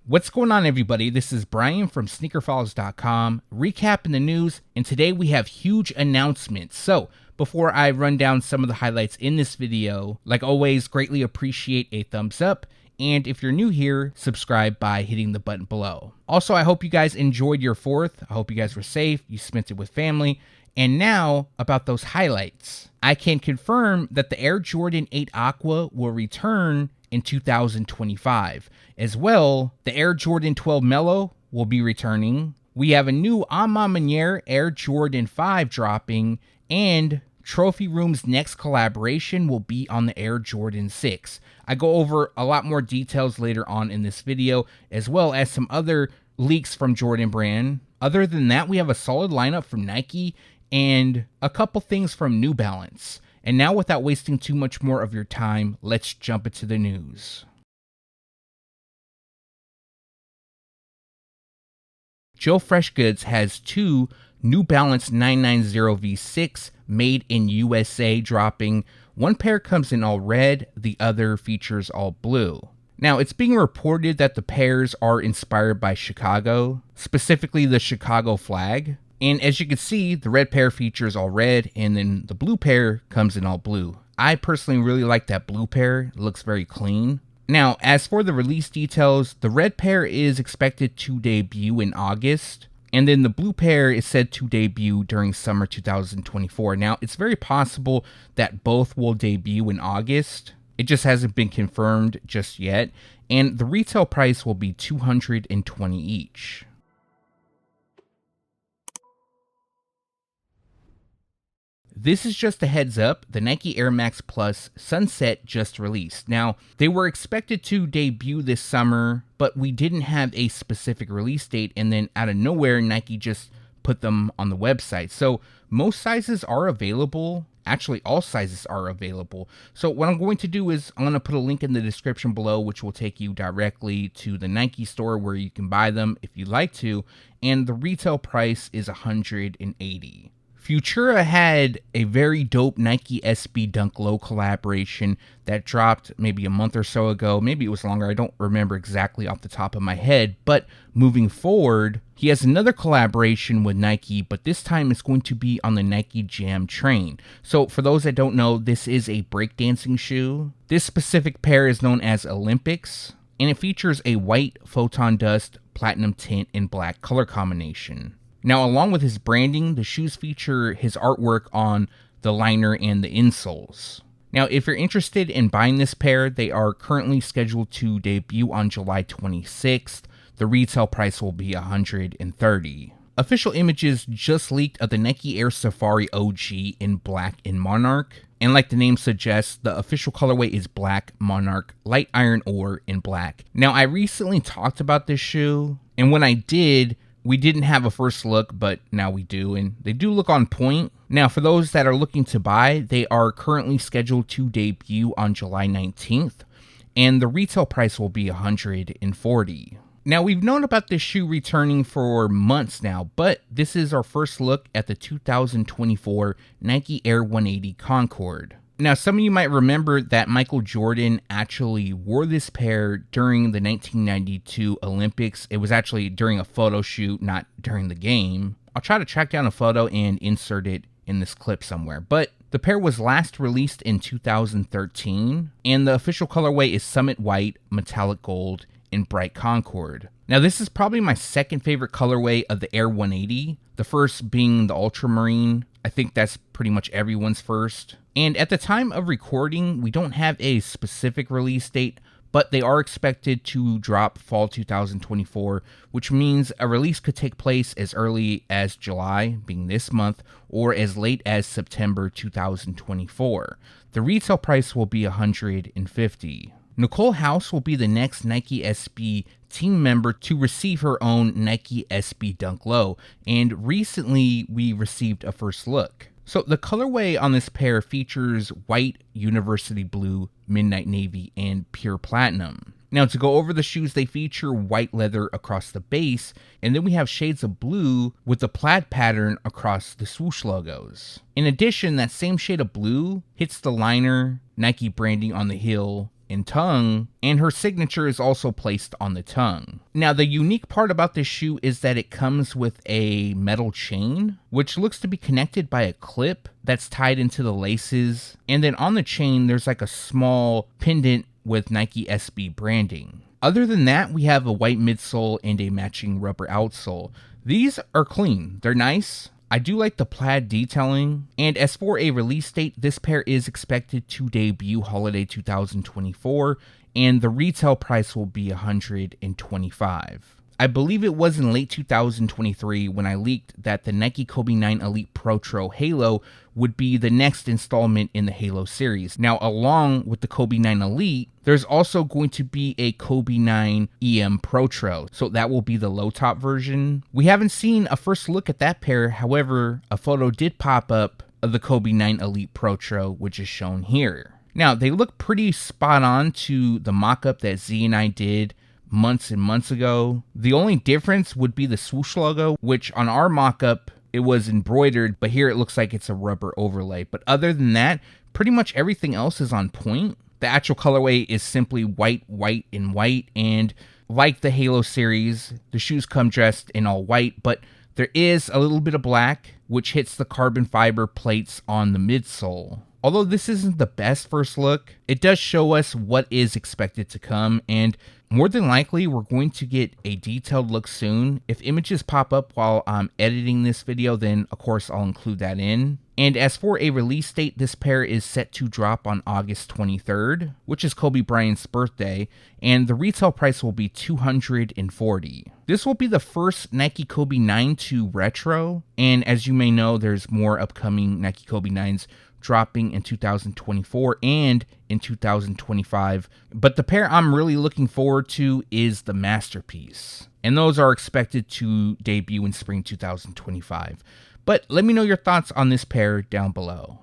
What's going on, everybody? This is Brian from SneakerFiles.com, recapping the news, and today we have huge announcements. So, before I run down some of the highlights in this video, like always, greatly appreciate a thumbs up, and if you're new here, subscribe by hitting the button below. Also, I hope you guys enjoyed your 4th. I hope you guys were safe, you spent it with family. And now, about those highlights. I can confirm that the Air Jordan 8 Aqua will return in 2025. As well, the Air Jordan 12 Melo will be returning. We have a new Maniere Air Jordan 5 dropping, and Trophy Room's next collaboration will be on the Air Jordan 6. I go over a lot more details later on in this video, as well as some other leaks from Jordan Brand. Other than that, we have a solid lineup from Nike and a couple things from New Balance. And now, without wasting too much more of your time, let's jump into the news. Joe Freshgoods has 2 New Balance 990 V6 made in USA dropping. One pair comes in all red, the other features all blue. Now, it's being reported that the pairs are inspired by Chicago, specifically the Chicago flag. And as you can see, the red pair features all red, and then the blue pair comes in all blue. I personally really like that blue pair. It looks very clean. Now, as for the release details, the red pair is expected to debut in August, and then the blue pair is said to debut during summer 2024. Now, it's very possible that both will debut in August. It just hasn't been confirmed just yet, and the retail price will be $220 each. This is just a heads up, the Nike Air Max Plus Sunset just released. Now, they were expected to debut this summer, but we didn't have a specific release date, and then out of nowhere, Nike just put them on the website. So most sizes are available. Actually, all sizes are available. So what I'm going to do is I'm going to put a link in the description below, which will take you directly to the Nike store where you can buy them if you'd like to, and the retail price is $180. Futura had a very dope Nike SB Dunk Low collaboration that dropped maybe a month or so ago. Maybe it was longer. I don't remember exactly off the top of my head. But moving forward, he has another collaboration with Nike, but this time it's going to be on the Nike Jam train. So for those that don't know, this is a breakdancing shoe. This specific pair is known as Olympics, and it features a white photon dust platinum tint and black color combination. Now, along with his branding, the shoes feature his artwork on the liner and the insoles. Now, if you're interested in buying this pair, they are currently scheduled to debut on July 26th. The retail price will be $130. Official images just leaked of the Nike Air Safari OG in black and Monarch. And like the name suggests, the official colorway is black Monarch, light iron ore in black. Now, I recently talked about this shoe, and when I did, we didn't have a first look, but now we do, and they do look on point. Now, for those that are looking to buy, they are currently scheduled to debut on July 19th, and the retail price will be $140. Now, we've known about this shoe returning for months now, but this is our first look at the 2024 Nike Air 180 Concord. Now, some of you might remember that Michael Jordan actually wore this pair during the 1992 Olympics. It was actually during a photo shoot, not during the game. I'll try to track down a photo and insert it in this clip somewhere. But the pair was last released in 2013, and the official colorway is Summit White, Metallic Gold, and Bright Concord. Now, this is probably my second favorite colorway of the Air 180, the first being the Ultramarine. I think that's pretty much everyone's first. And at the time of recording, we don't have a specific release date, but they are expected to drop fall 2024, which means a release could take place as early as July, being this month, or as late as September 2024. The retail price will be $150. Nicole Hause will be the next Nike SB team member to receive her own Nike SB Dunk Low, and recently we received a first look. So the colorway on this pair features white, university blue, midnight navy, and pure platinum. Now, to go over the shoes, they feature white leather across the base, and then we have shades of blue with the plaid pattern across the swoosh logos. In addition, that same shade of blue hits the liner, Nike branding on the heel, and tongue, and her signature is also placed on the tongue. Now, the unique part about this shoe is that it comes with a metal chain, which looks to be connected by a clip that's tied into the laces, and then on the chain there's like a small pendant with Nike SB branding. Other than that, we have a white midsole and a matching rubber outsole. These are clean, they're nice. I do like the plaid detailing, and as for a release date, this pair is expected to debut holiday 2024, and the retail price will be $125. I believe it was in late 2023 when I leaked that the Nike Kobe 9 Elite Protro Halo would be the next installment in the Halo series. Now, along with the Kobe 9 Elite, there's also going to be a Kobe 9 EM Protro, so that will be the low top version. We haven't seen a first look at that pair, however, a photo did pop up of the Kobe 9 Elite Protro, which is shown here. Now, they look pretty spot on to the mock-up that Z and I did months and months ago. The only difference would be the swoosh logo, which on our mock-up, it was embroidered, but here it looks like it's a rubber overlay. But other than that, pretty much everything else is on point. The actual colorway is simply white, white, and white, and like the Halo series, the shoes come dressed in all white, but there is a little bit of black, which hits the carbon fiber plates on the midsole. Although this isn't the best first look, it does show us what is expected to come, and more than likely, we're going to get a detailed look soon. If images pop up while I'm editing this video, then of course I'll include that in. And as for a release date, this pair is set to drop on August 23rd, which is Kobe Bryant's birthday, and the retail price will be $240. This will be the first Nike Kobe 9 to retro, and as you may know, there's more upcoming Nike Kobe 9s dropping in 2024 and in 2025, but the pair I'm really looking forward to is the Masterpiece, and those are expected to debut in spring 2025. But let me know your thoughts on this pair down below.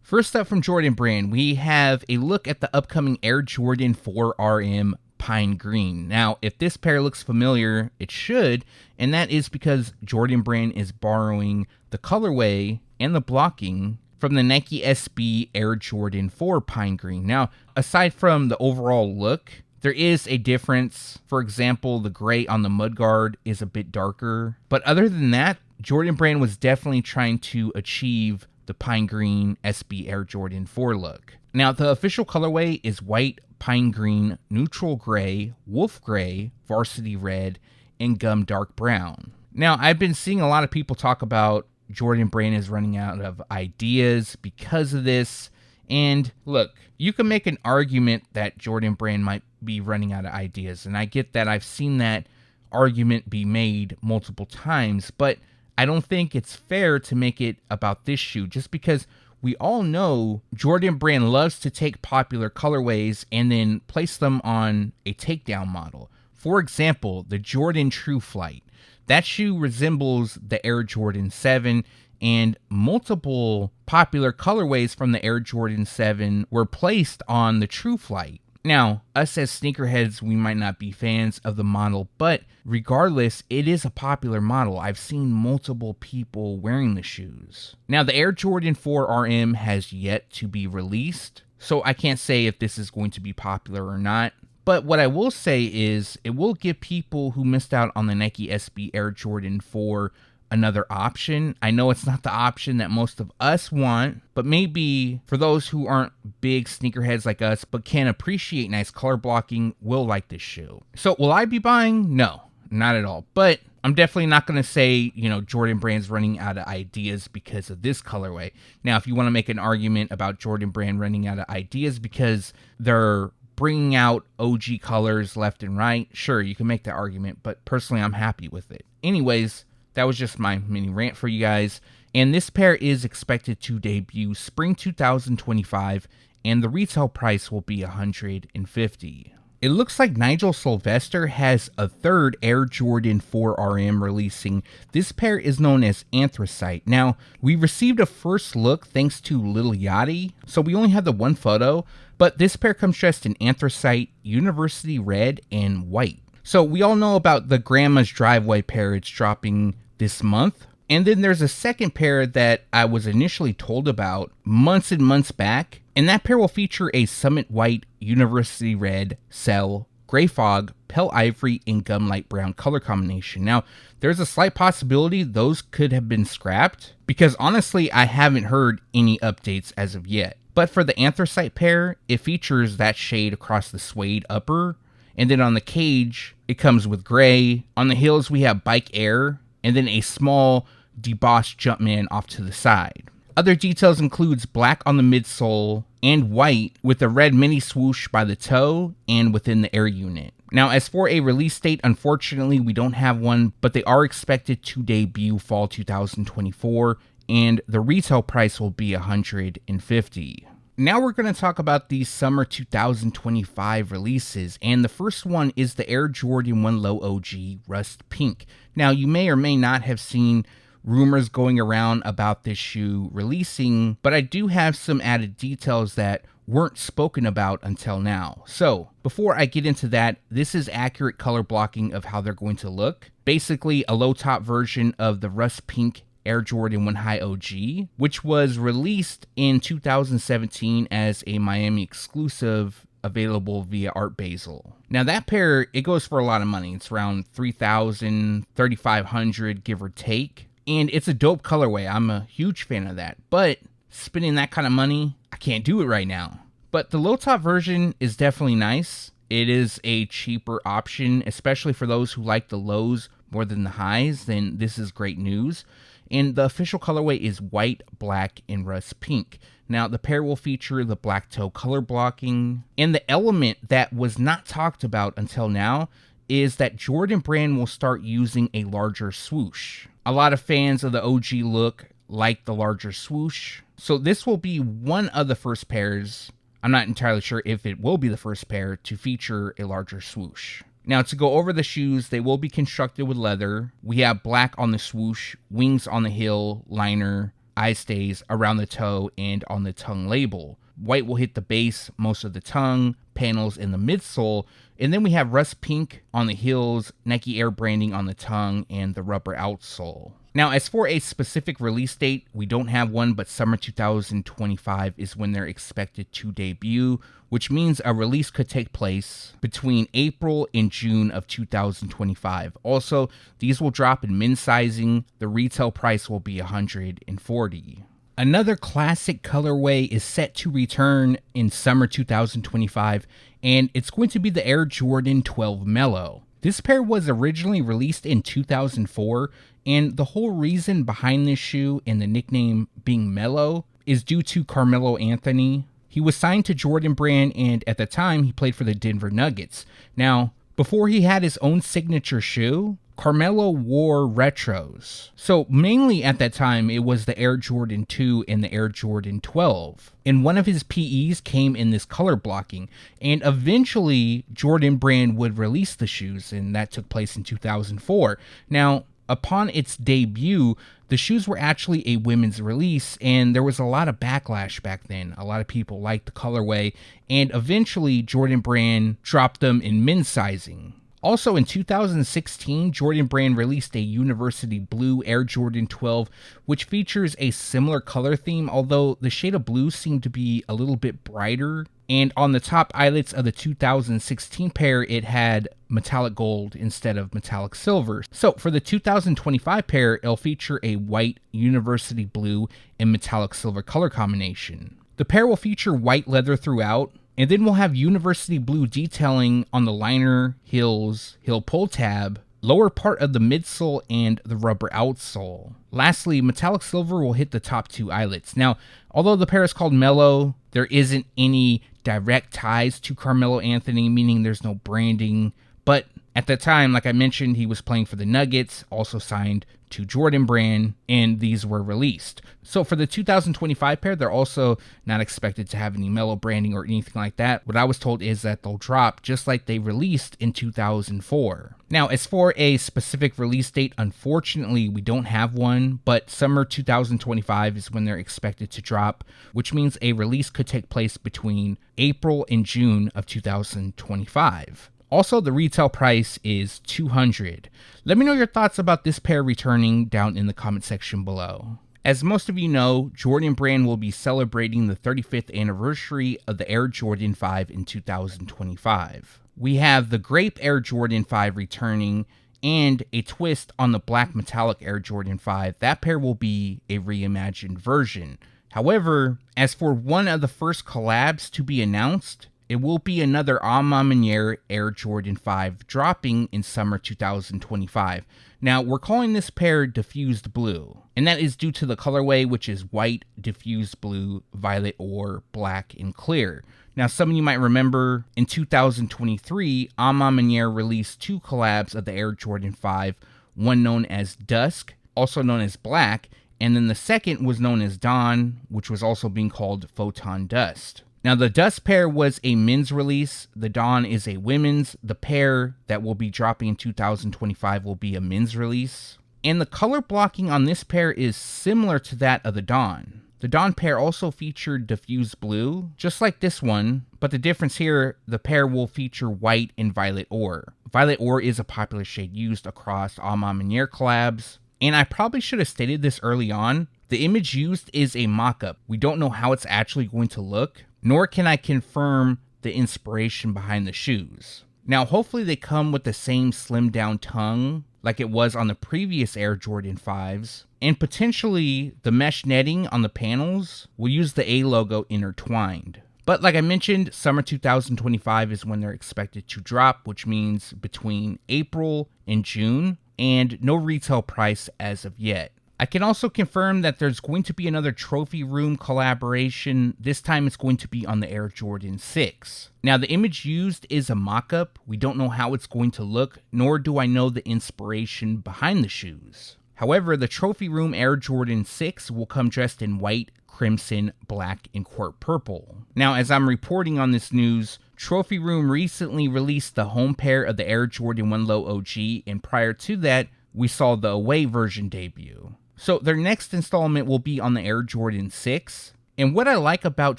First up from Jordan Brand, we have a look at the upcoming Air Jordan 4 RM Pine Green. Now, if this pair looks familiar, it should, and that is because Jordan Brand is borrowing the colorway and the blocking from the Nike SB Air Jordan 4 Pine Green. Now, aside from the overall look, there is a difference. For example, the gray on the mudguard is a bit darker, but other than that, Jordan Brand was definitely trying to achieve the Pine Green SB Air Jordan 4 look. Now, the official colorway is white, pine green, neutral gray, wolf gray, varsity red, and gum dark brown. Now, I've been seeing a lot of people talk about Jordan Brand is running out of ideas because of this. And look, you can make an argument that Jordan Brand might be running out of ideas. And I get that. I've seen that argument be made multiple times. But I don't think it's fair to make it about this shoe just because we all know Jordan Brand loves to take popular colorways and then place them on a takedown model. For example, the Jordan True Flight. That shoe resembles the Air Jordan 7, and multiple popular colorways from the Air Jordan 7 were placed on the True Flight. Now, us as sneakerheads, we might not be fans of the model, but regardless, it is a popular model. I've seen multiple people wearing the shoes. Now, the Air Jordan 4 RM has yet to be released, so I can't say if this is going to be popular or not. But what I will say is it will give people who missed out on the Nike SB Air Jordan 4 another option. I know it's not the option that most of us want, but maybe for those who aren't big sneakerheads like us but can appreciate nice color blocking will like this shoe. So will I be buying? No, not at all. But I'm definitely not going to say, Jordan Brand's running out of ideas because of this colorway. Now, if you want to make an argument about Jordan Brand running out of ideas because they're bringing out OG colors left and right, sure, you can make that argument, but personally, I'm happy with it. Anyways, that was just my mini rant for you guys. And this pair is expected to debut spring 2025, and the retail price will be $150. It looks like Nigel Sylvester has a third Air Jordan 4 RM releasing. This pair is known as Anthracite. Now, we received a first look thanks to Lil Yachty, so we only had the one photo, but this pair comes dressed in anthracite, university red, and white. So we all know about the Grandma's Driveway pair it's dropping this month. And then there's a second pair that I was initially told about months and months back, and that pair will feature a Summit White, University Red, Cell, Gray Fog, Pale Ivory, and Gum Light Brown color combination. Now, there's a slight possibility those could have been scrapped, because honestly, I haven't heard any updates as of yet. But for the Anthracite pair, it features that shade across the suede upper, and then on the cage, it comes with gray. On the heels, we have Bike Air, and then a small debossed Jumpman off to the side. Other details includes black on the midsole and white with a red mini swoosh by the toe and within the air unit. Now, as for a release date, unfortunately, we don't have one, but they are expected to debut fall 2024, and the retail price will be $150. Now we're going to talk about the summer 2025 releases, and the first one is the Air Jordan 1 Low OG Rust Pink. Now, you may or may not have seen rumors going around about this shoe releasing, but I do have some added details that weren't spoken about until now. So, before I get into that, this is accurate color blocking of how they're going to look. Basically, a low top version of the Rust Pink Air Jordan 1 High OG, which was released in 2017 as a Miami exclusive available via Art Basel. Now that pair, it goes for a lot of money. It's around $3,000, $3,500, give or take. And it's a dope colorway. I'm a huge fan of that. But spending that kind of money, I can't do it right now. But the low top version is definitely nice. It is a cheaper option, especially for those who like the lows more than the highs. Then this is great news. And the official colorway is white, black, and rust pink. Now, the pair will feature the black toe color blocking. And the element that was not talked about until now is that Jordan Brand will start using a larger swoosh. A lot of fans of the OG look like the larger swoosh. So this will be one of the first pairs, I'm not entirely sure if it will be the first pair, to feature a larger swoosh. Now, to go over the shoes, they will be constructed with leather. We have black on the swoosh, wings on the heel, liner, eye stays around the toe and on the tongue label. White will hit the base, most of the tongue, panels in the midsole, and then we have rust pink on the heels, Nike Air branding on the tongue, and the rubber outsole. Now, as for a specific release date, we don't have one, but summer 2025 is when they're expected to debut, which means a release could take place between April and June of 2025. Also, these will drop in men's sizing. The retail price will be $140. Another classic colorway is set to return in summer 2025, and it's going to be the Air Jordan 12 Melo. This pair was originally released in 2004, and the whole reason behind this shoe and the nickname being Melo is due to Carmelo Anthony. He was signed to Jordan Brand, and at the time, he played for the Denver Nuggets. Now, before he had his own signature shoe, Carmelo wore retros. So mainly at that time, it was the Air Jordan 2 and the Air Jordan 12. And one of his PEs came in this color blocking. And eventually, Jordan Brand would release the shoes, and that took place in 2004. Now, upon its debut, the shoes were actually a women's release, and there was a lot of backlash back then. A lot of people liked the colorway, and eventually Jordan Brand dropped them in men's sizing. Also in 2016, Jordan Brand released a University Blue Air Jordan 12, which features a similar color theme, although the shade of blue seemed to be a little bit brighter. And on the top eyelets of the 2016 pair, it had metallic gold instead of metallic silver. So for the 2025 pair, it'll feature a white University Blue and metallic silver color combination. The pair will feature white leather throughout, and then we'll have University Blue detailing on the liner, heels, heel pull tab, lower part of the midsole, and the rubber outsole. Lastly, metallic silver will hit the top two eyelets. Now, although the pair is called Melo, there isn't any direct ties to Carmelo Anthony, meaning there's no branding. But at the time, like I mentioned, he was playing for the Nuggets, also signed to Jordan Brand, and these were released. So for the 2025 pair, they're also not expected to have any Melo branding or anything like that. What I was told is that they'll drop just like they released in 2004. Now, as for a specific release date, unfortunately, we don't have one, but summer 2025 is when they're expected to drop, which means a release could take place between April and June of 2025. Also, the retail price is $200. Let me know your thoughts about this pair returning down in the comment section below. As most of you know, Jordan Brand will be celebrating the 35th anniversary of the Air Jordan 5 in 2025. We have the Grape Air Jordan 5 returning and a twist on the black metallic Air Jordan 5. That pair will be a reimagined version. However, as for one of the first collabs to be announced, it will be another Maniere Air Jordan 5 dropping in summer 2025. Now, we're calling this pair Diffused Blue, and that is due to the colorway, which is white, diffused blue, violet, or black and clear. Now, some of you might remember in 2023, Maniere released two collabs of the Air Jordan 5, one known as Dusk, also known as Black, and then the second was known as Dawn, which was also being called Photon Dust. Now, the Dust pair was a men's release. The Dawn is a women's. The pair that will be dropping in 2025 will be a men's release. And the color blocking on this pair is similar to that of the Dawn. The Dawn pair also featured diffused blue, just like this one, but the difference here, the pair will feature white and violet ore. Violet ore is a popular shade used across all Maniere collabs. And I probably should have stated this early on. The image used is a mock-up. We don't know how it's actually going to look, nor can I confirm the inspiration behind the shoes. Now, hopefully they come with the same slimmed down tongue like it was on the previous Air Jordan 5s, and potentially the mesh netting on the panels will use the A logo intertwined. But like I mentioned, summer 2025 is when they're expected to drop, which means between April and June, and no retail price as of yet. I can also confirm that there's going to be another Trophy Room collaboration. This time it's going to be on the Air Jordan 6. Now, the image used is a mock-up. We don't know how it's going to look, nor do I know the inspiration behind the shoes. However, the Trophy Room Air Jordan 6 will come dressed in white, crimson, black, and court purple. Now, as I'm reporting on this news, Trophy Room recently released the home pair of the Air Jordan 1 Low OG, and prior to that, we saw the away version debut. So their next installment will be on the Air Jordan 6. And what I like about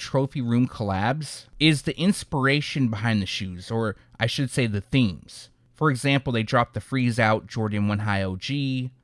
Trophy Room collabs is the inspiration behind the shoes, or I should say the themes. For example, they dropped the Freeze Out Jordan 1 High OG,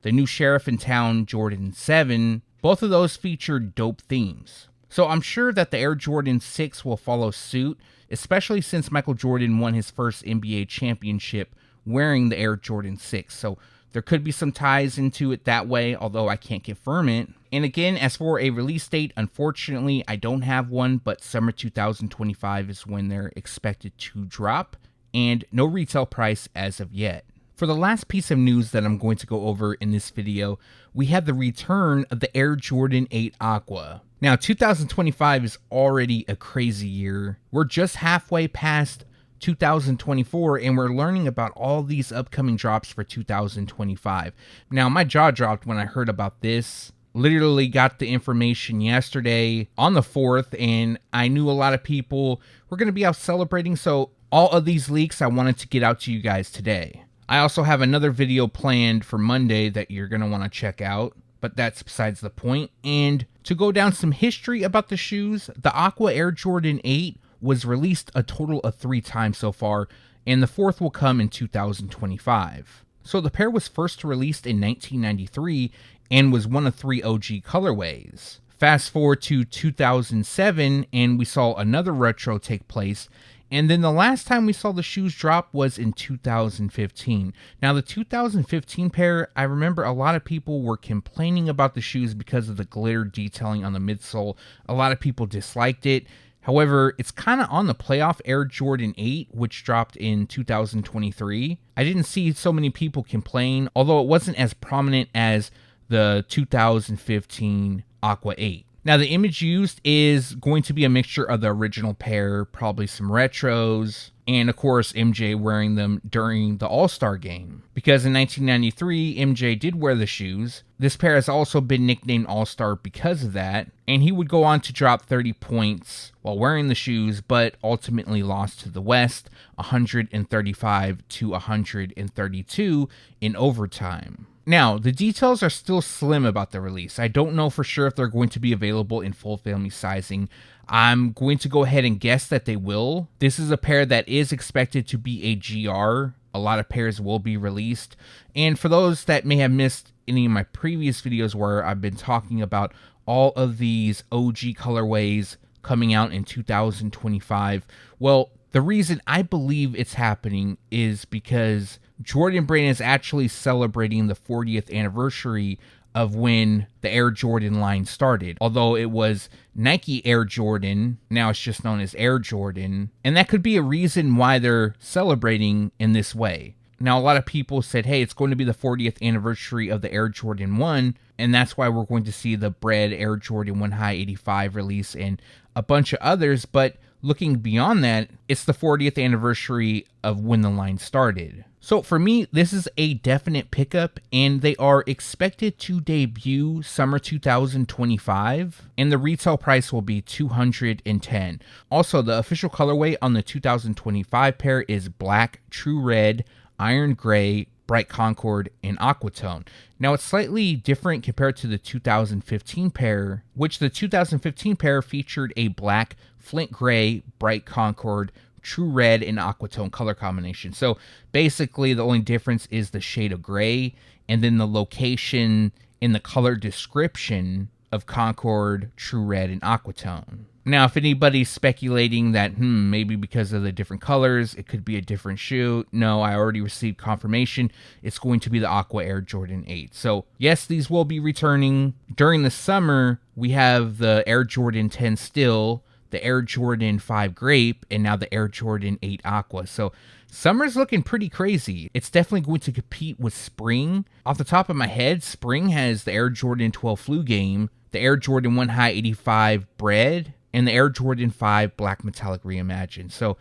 the new Sheriff in Town Jordan 7. Both of those featured dope themes. So I'm sure that the Air Jordan 6 will follow suit, especially since Michael Jordan won his first NBA championship wearing the Air Jordan 6. So there could be some ties into it that way, although I can't confirm it. And again, as for a release date, unfortunately, I don't have one, but summer 2025 is when they're expected to drop, and no retail price as of yet. For the last piece of news that I'm going to go over in this video, we have the return of the Air Jordan 8 Aqua. Now, 2025 is already a crazy year. We're just halfway past 2024, and we're learning about all these upcoming drops for 2025. Now, my jaw dropped when I heard about this. Literally got the information yesterday on the 4th, and I knew a lot of people were going to be out celebrating, so all of these leaks I wanted to get out to you guys today. I also have another video planned for Monday that you're going to want to check out, but that's besides the point. And to go down some history about the shoes, the Aqua Air Jordan 8 was released a total of 3 times so far, and the 4th will come in 2025. So the pair was first released in 1993 and was one of 3 OG colorways. Fast forward to 2007 and we saw another retro take place, and then the last time we saw the shoes drop was in 2015. Now, the 2015 pair, I remember a lot of people were complaining about the shoes because of the glitter detailing on the midsole. A lot of people disliked it. However, it's kind of on the playoff Air Jordan 8, which dropped in 2023. I didn't see so many people complain, although it wasn't as prominent as the 2015 Aqua 8. Now, the image used is going to be a mixture of the original pair, probably some retros, and of course MJ wearing them during the All-Star game. Because in 1993, MJ did wear the shoes. This pair has also been nicknamed All-Star because of that, and he would go on to drop 30 points while wearing the shoes, but ultimately lost to the West, 135 to 132 in overtime. Now, the details are still slim about the release. I don't know for sure if they're going to be available in full family sizing. I'm going to go ahead and guess that they will. This is a pair that is expected to be a GR. A lot of pairs will be released. And for those that may have missed any of my previous videos where I've been talking about all of these OG colorways coming out in 2025, well, the reason I believe it's happening is because Jordan Brand is actually celebrating the 40th anniversary of when the Air Jordan line started. Although it was Nike Air Jordan, now it's just known as Air Jordan. And that could be a reason why they're celebrating in this way. Now, a lot of people said, hey, it's going to be the 40th anniversary of the Air Jordan 1, and that's why we're going to see the Bread Air Jordan 1 High 85 release and a bunch of others. But looking beyond that, it's the 40th anniversary of when the line started. So for me, this is a definite pickup, and they are expected to debut summer 2025, and the retail price will be $210. Also, the official colorway on the 2025 pair is black, true red, iron gray, bright Concord, and Aqua tone. Now, it's slightly different compared to the 2015 pair, which the 2015 pair featured a black, flint gray, bright Concord, true red, and Aqua tone color combination. So basically, the only difference is the shade of gray, and then the location in the color description of Concord, true red, and Aqua tone. Now, if anybody's speculating that, maybe because of the different colors, it could be a different shoe. No, I already received confirmation. It's going to be the Aqua Air Jordan 8. So, yes, these will be returning. During the summer, we have the Air Jordan 10 still, the Air Jordan 5 Grape, and now the Air Jordan 8 Aqua. So, summer's looking pretty crazy. It's definitely going to compete with spring. Off the top of my head, spring has the Air Jordan 12 Flu Game, the Air Jordan 1 High 85 Bread, and the Air Jordan 5 Black Metallic Reimagined. So,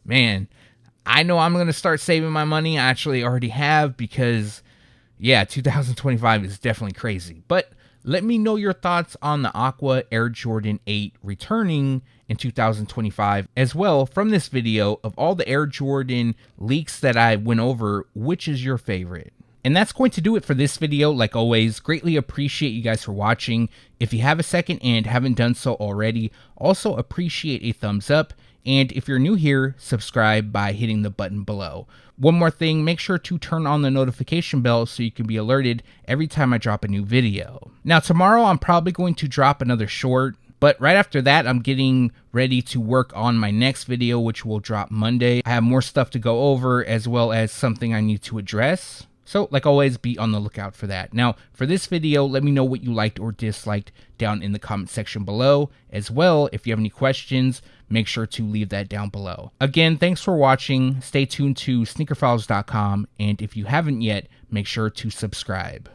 man, I know I'm going to start saving my money. I actually already have because, 2025 is definitely crazy. But let me know your thoughts on the Aqua Air Jordan 8 returning in 2025 as well from this video. Of all the Air Jordan leaks that I went over, which is your favorite? And that's going to do it for this video. Like always, greatly appreciate you guys for watching. If you have a second and haven't done so already, also appreciate a thumbs up. And if you're new here, subscribe by hitting the button below. One more thing, make sure to turn on the notification bell so you can be alerted every time I drop a new video. Now, tomorrow I'm probably going to drop another short, but right after that, I'm getting ready to work on my next video, which will drop Monday. I have more stuff to go over as well as something I need to address. So, like always, be on the lookout for that. Now, for this video, let me know what you liked or disliked down in the comment section below. As well, if you have any questions, make sure to leave that down below. Again, thanks for watching. Stay tuned to SneakerFiles.com, and if you haven't yet, make sure to subscribe.